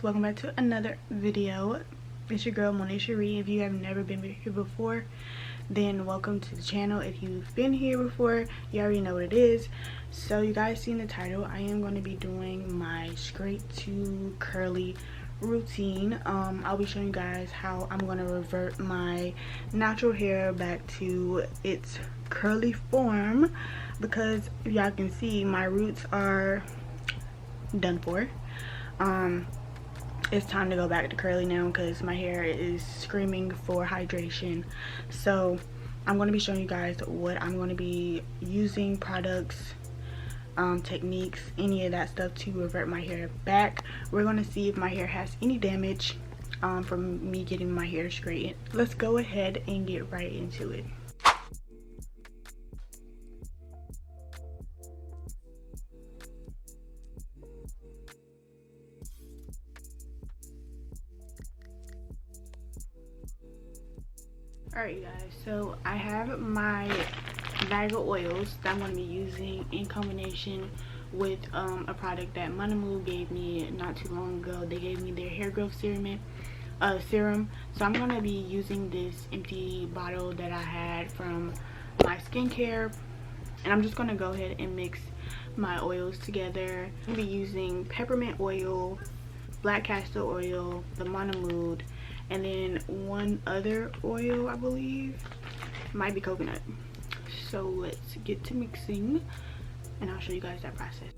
welcome back to another video. It's your girl Moena Sharee. If you have never been here before, then welcome to the channel. If you've been here before, you already know what it is. So you guys seen the title, I am going to be doing my straight to curly routine. I'll be showing you guys how I'm going to revert my natural hair back to its curly form, because if y'all can see, my roots are done for. It's time to go back to curly now because my hair is screaming for hydration. So I'm going to be showing you guys what I'm going to be using, products, techniques, any of that stuff to revert my hair back. We're going to see if my hair has any damage from me getting my hair straightened. Let's go ahead and get right into it. Alright guys, so I have my bag of oils that I'm going to be using in combination with a product that Moena gave me not too long ago. They gave me their hair growth serum. So I'm going to be using this empty bottle that I had from my skincare, and I'm just going to go ahead and mix my oils together. I'm going to be using peppermint oil, black castor oil, the Moena, and then one other oil, I believe, might be coconut. So let's get to mixing and I'll show you guys that process.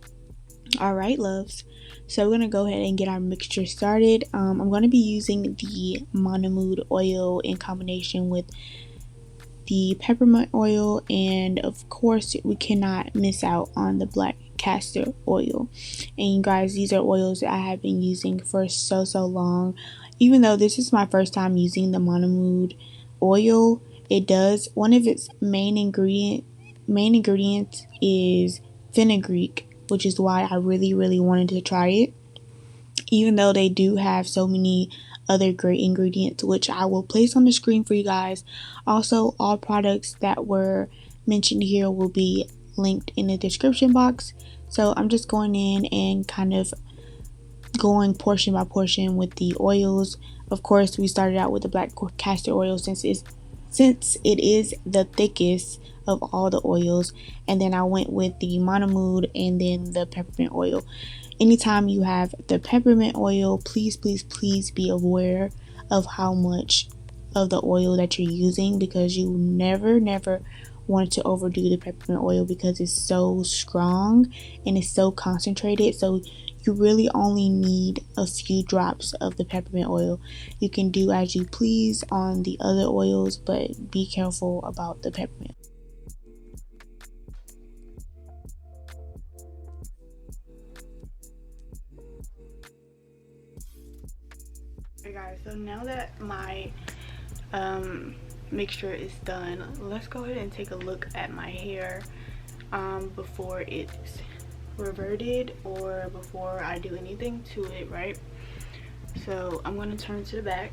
Alright loves, so we're gonna go ahead and get our mixture started. I'm gonna be using the Moena oil in combination with the peppermint oil, and of course we cannot miss out on the black castor oil. And you guys, these are oils that I have been using for so long. Even though this is my first time using the Moena oil, it does, one of its main ingredients is fenugreek, which is why I really wanted to try it, even though they do have so many other great ingredients, which I will place on the screen for you guys. Also, all products that were mentioned here will be linked in the description box. So I'm just going in and kind of going portion by portion with the oils. Of course, we started out with the black castor oil since it is the thickest of all the oils, and then I went with the Moena and then the peppermint oil. Anytime you have the peppermint oil, please be aware of how much of the oil that you're using, because you never want to overdo the peppermint oil because it's so strong and it's so concentrated. So you really only need a few drops of the peppermint oil. You can do as you please on the other oils, but be careful about the peppermint. Okay guys, so now that my mixture is done, let's go ahead and take a look at my hair before it's reverted or before I do anything to it, right? So I'm going to turn to the back.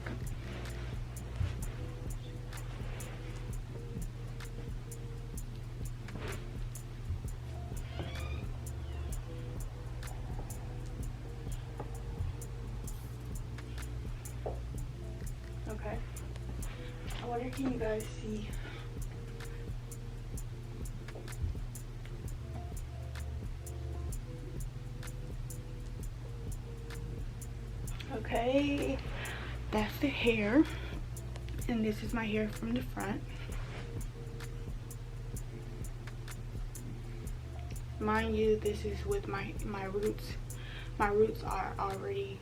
Okay, I wonder, can you guys see? Okay, that's the hair, and this is my hair from the front. Mind you, this is with my roots. My roots are already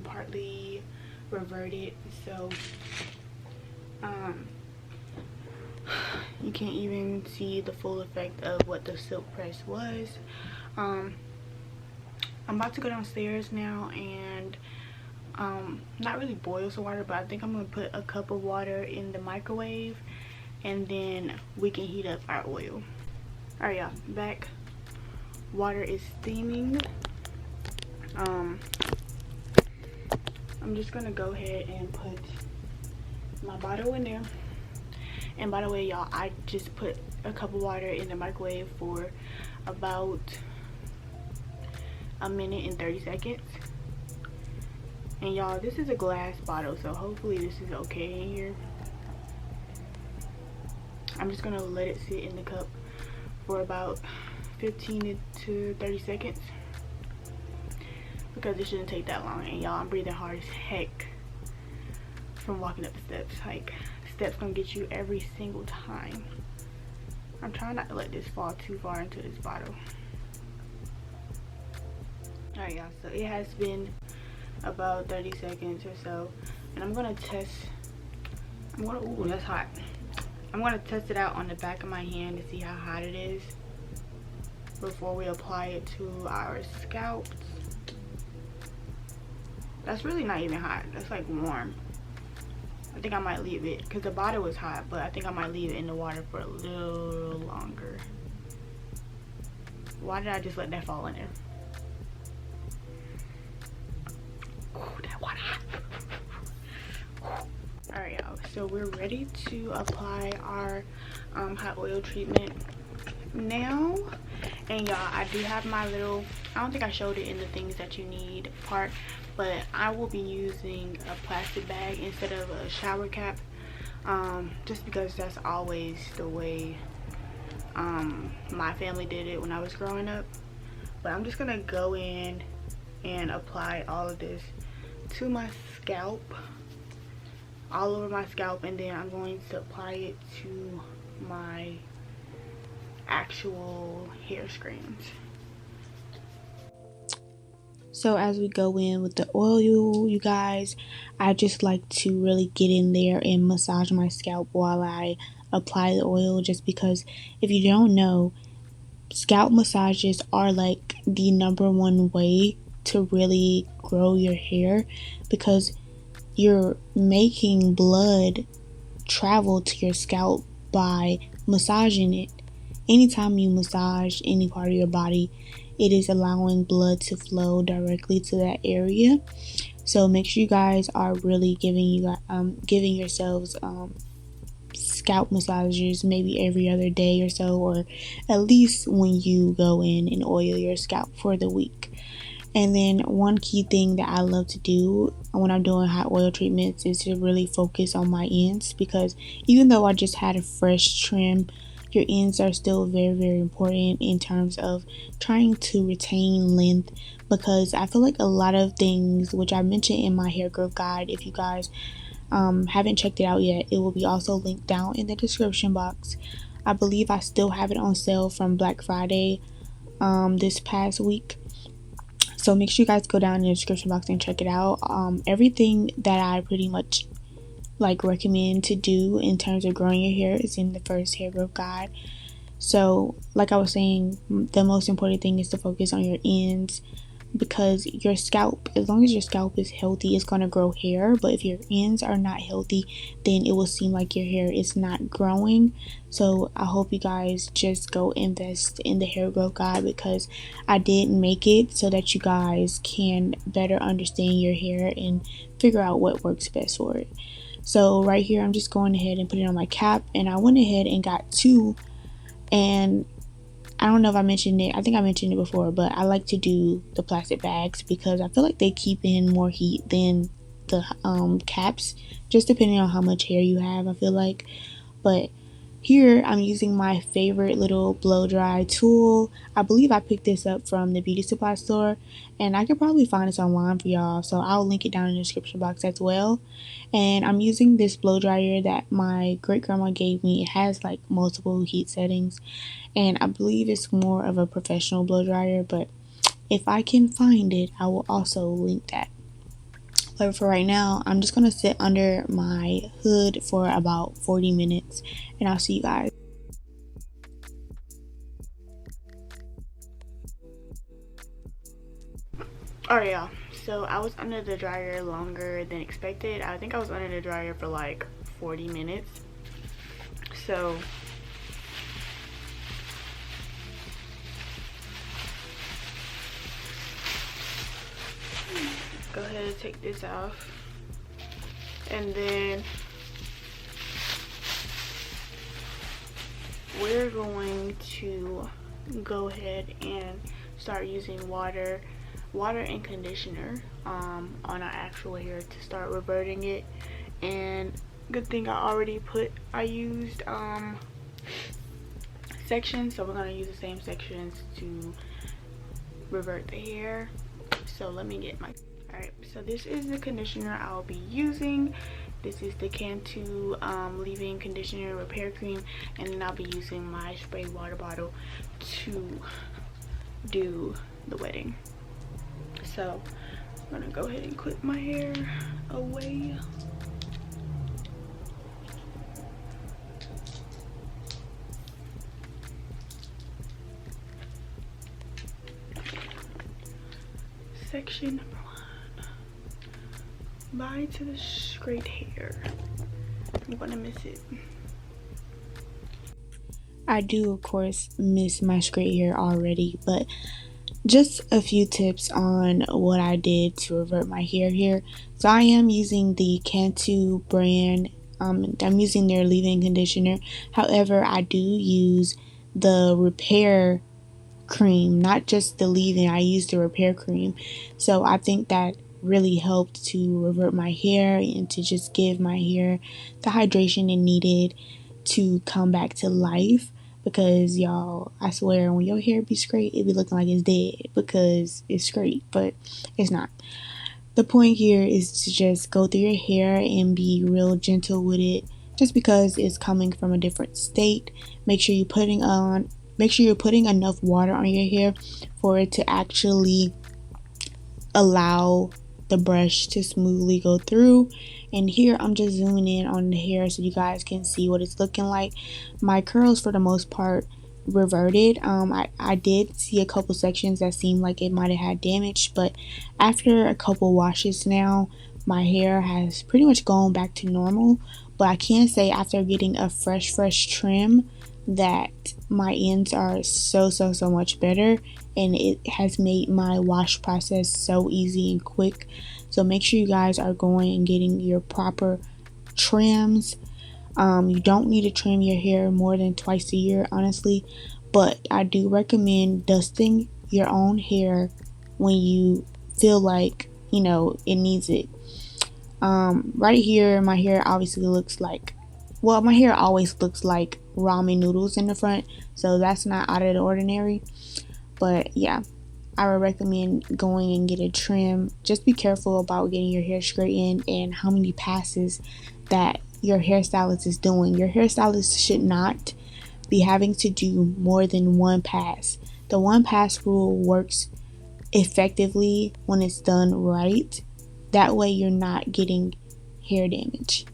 partly reverted, so you can't even see the full effect of what the silk press was. I'm about to go downstairs now and not really boil some water, but I think I'm gonna put a cup of water in the microwave and then we can heat up our oil. Alright y'all, back. Water is steaming. I'm just gonna go ahead and put my bottle in there. And by the way y'all, I just put a cup of water in the microwave for about a minute and 30 seconds. And y'all, this is a glass bottle, so hopefully this is okay in here. I'm just gonna let it sit in the cup for about 15 to 30 seconds because it shouldn't take that long. And y'all, I'm breathing hard as heck from walking up the steps. Like, steps gonna get you every single time. I'm trying not to let this fall too far into this bottle. Alright y'all, so it has been about 30 seconds or so, and I'm gonna test. Ooh, that's hot. I'm gonna test it out on the back of my hand to see how hot it is before we apply it to our scalps. That's really not even hot. That's like warm. I think I might leave it because the bottle was hot, but I think I might leave it in the water for a little longer. Why did I just let that fall in there? Ooh, that water hot. Alright y'all, so we're ready to apply our hot oil treatment now. And y'all, I do have my little, I don't think I showed it in the things that you need part, but I will be using a plastic bag instead of a shower cap, just because that's always the way my family did it when I was growing up. But I'm just gonna go in and apply all of this to my scalp, all over my scalp, and then I'm going to apply it to my actual hair strands. So as we go in with the oil, you guys, I just like to really get in there and massage my scalp while I apply the oil, just because if you don't know, scalp massages are like the #1 way to really grow your hair, because you're making blood travel to your scalp by massaging it. Anytime you massage any part of your body, it is allowing blood to flow directly to that area. So make sure you guys are really giving yourselves scalp massages maybe every other day or so, or at least when you go in and oil your scalp for the week. And then one key thing that I love to do when I'm doing hot oil treatments is to really focus on my ends, because even though I just had a fresh trim, your ends are still very, very important in terms of trying to retain length, because I feel like a lot of things, which I mentioned in my hair growth guide, if you guys haven't checked it out yet, it will be also linked down in the description box. I believe I still have it on sale from Black Friday this past week. So make sure you guys go down in the description box and check it out. Everything that I pretty much like recommend to do in terms of growing your hair is in the first hair growth guide. So like I was saying, the most important thing is to focus on your ends, because your scalp, as long as your scalp is healthy, it's going to grow hair. But if your ends are not healthy, then it will seem like your hair is not growing. So I hope you guys just go invest in the hair growth guide, because I did make it so that you guys can better understand your hair and figure out what works best for it. So right here, I'm just going ahead and putting it on my cap, and I went ahead and got 2. And I don't know if I mentioned it, I think I mentioned it before, but I like to do the plastic bags because I feel like they keep in more heat than the caps, just depending on how much hair you have, I feel like. But here I'm using my favorite little blow dry tool. I believe I picked this up from the beauty supply store, and I could probably find this online for y'all, so I'll link it down in the description box as well. And I'm using this blow dryer that my great grandma gave me. It has like multiple heat settings, and I believe it's more of a professional blow dryer, but if I can find it, I will also link that. But for right now, I'm just gonna sit under my hood for about 40 minutes, and I'll see you guys. Alright y'all, so I was under the dryer longer than expected. I think I was under the dryer for like 40 minutes. So go ahead and take this off, and then we're going to go ahead and start using water water and conditioner on our actual hair to start reverting it. And good thing I used sections, so we're gonna use the same sections to revert the hair. So let me get my, all right, so this is the conditioner I'll be using. This is the Cantu leave-in conditioner repair cream, and then I'll be using my spray water bottle to do the wetting. So I'm gonna go ahead and clip my hair away. Section number 1. Bye to the straight hair. I'm gonna miss it. I do of course miss my straight hair already, but just a few tips on what I did to revert my hair here. So I am using the Cantu brand. I'm using their leave-in conditioner. However, I do use the repair cream, not just the leave-in. I use the repair cream. So I think that really helped to revert my hair and to just give my hair the hydration it needed to come back to life. Because y'all, I swear, when your hair be straight, it be looking like it's dead because it's straight, but it's not. The point here is to just go through your hair and be real gentle with it. Just because it's coming from a different state, make sure you're putting enough water on your hair for it to actually allow the brush to smoothly go through. And here I'm just zooming in on the hair so you guys can see what it's looking like. My curls for the most part reverted. I did see a couple sections that seemed like it might have had damage, but after a couple washes now, my hair has pretty much gone back to normal. But I can say after getting a fresh trim that my ends are so much better, and it has made my wash process so easy and quick. So make sure you guys are going and getting your proper trims. You don't need to trim your hair more than twice a year, honestly, but I do recommend dusting your own hair when you feel like, you know, it needs it. Right here, my hair obviously looks like, well, my hair always looks like ramen noodles in the front, so that's not out of the ordinary. But yeah, I would recommend going and get a trim. Just be careful about getting your hair straightened and how many passes that your hairstylist is doing. Your hairstylist should not be having to do more than one pass. The one pass rule works effectively when it's done right. That way you're not getting hair damage.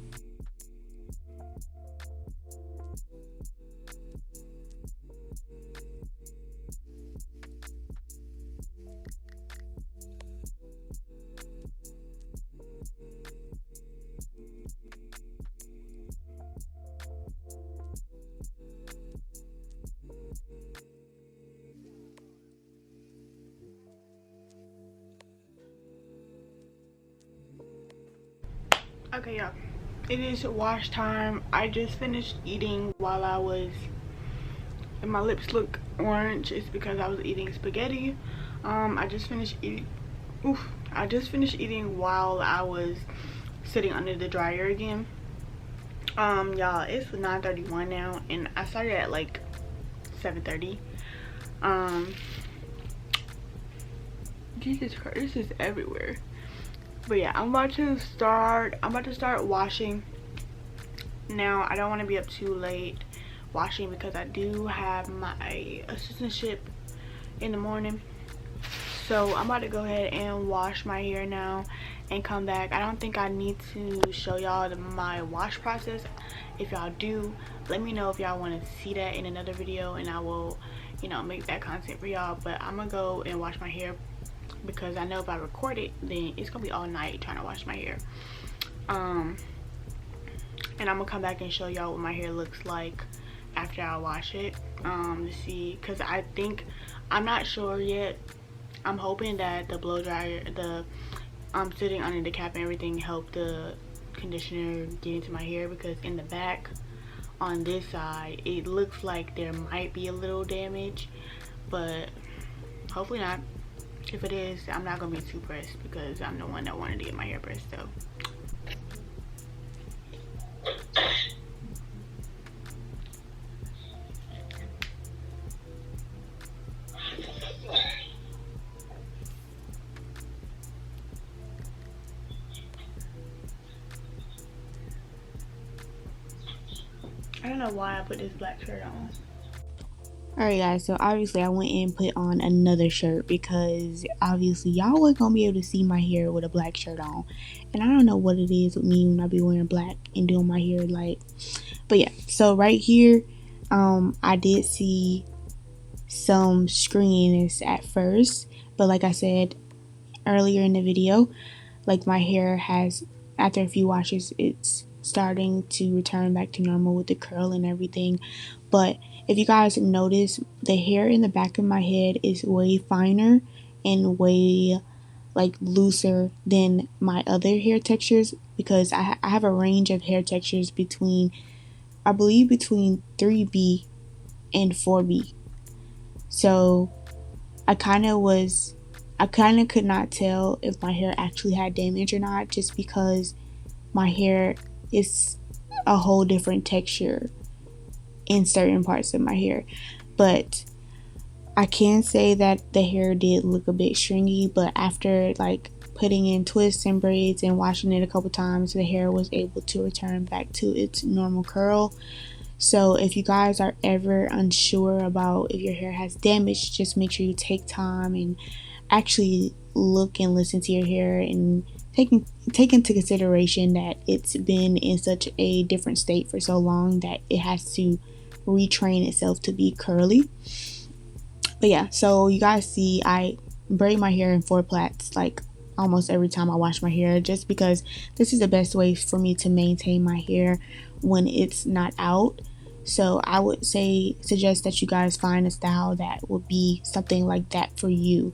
Okay, y'all, it is wash time. I just finished eating while I was, and my lips look orange. It's because I was eating spaghetti. I just finished eating while I was sitting under the dryer again. Y'all, it's 9:31 now, and I started at like 7:30. Jesus Christ, this is everywhere. But yeah, I'm about to start washing now. I don't want to be up too late washing because I do have my assistantship in the morning. So I'm about to go ahead and wash my hair now and come back. I don't think I need to show y'all my wash process. If y'all do, let me know if y'all want to see that in another video, and I will, you know, make that content for y'all. But I'm gonna go and wash my hair because I know if I record it, then it's gonna be all night trying to wash my hair. And I'm gonna come back and show y'all what my hair looks like after I wash it, to see, because I think, I'm not sure yet. I'm hoping that the blow dryer, the sitting under the cap and everything helped the conditioner get into my hair, because in the back on this side it looks like there might be a little damage, but hopefully not. If it is, I'm not gonna be too pressed because I'm the one that wanted to get my hair pressed. So I don't know why I put this black shirt on. Alright guys, so obviously I went and put on another shirt because obviously y'all wasn't gonna be able to see my hair with a black shirt on. And I don't know what it is with me when I be wearing black and doing my hair, like, but yeah. So right here, I did see some screeniness at first, but like I said earlier in the video, like my hair has, after a few washes, it's starting to return back to normal with the curl and everything. But if you guys notice, the hair in the back of my head is way finer and way like looser than my other hair textures, because I have a range of hair textures between, I believe, between 3B and 4B. So I kind of could not tell if my hair actually had damage or not, just because my hair is a whole different texture in certain parts of my hair. But I can say that the hair did look a bit stringy, but after like putting in twists and braids and washing it a couple times, the hair was able to return back to its normal curl. So if you guys are ever unsure about if your hair has damage, just make sure you take time and actually look and listen to your hair and take into consideration that it's been in such a different state for so long that it has to retrain itself to be curly. But yeah, so you guys see I braid my hair in 4 plaits like almost every time I wash my hair, just because this is the best way for me to maintain my hair when it's not out. So I would suggest that you guys find a style that will be something like that for you,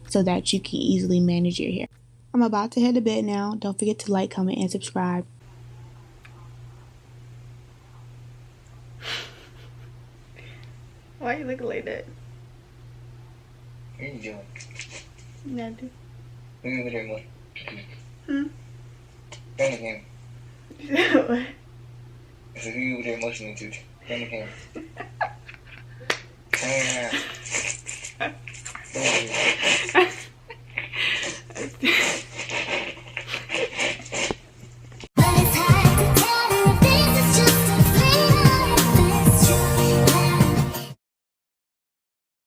so that you can easily manage your hair. I'm about to head to bed now. Don't forget to like, comment, and subscribe. Why are you looking like that? What are you doing? Nothing. Look over there, boy. Turn the camera. What? I said, you over there motioning to. Turn the camera. Turn around.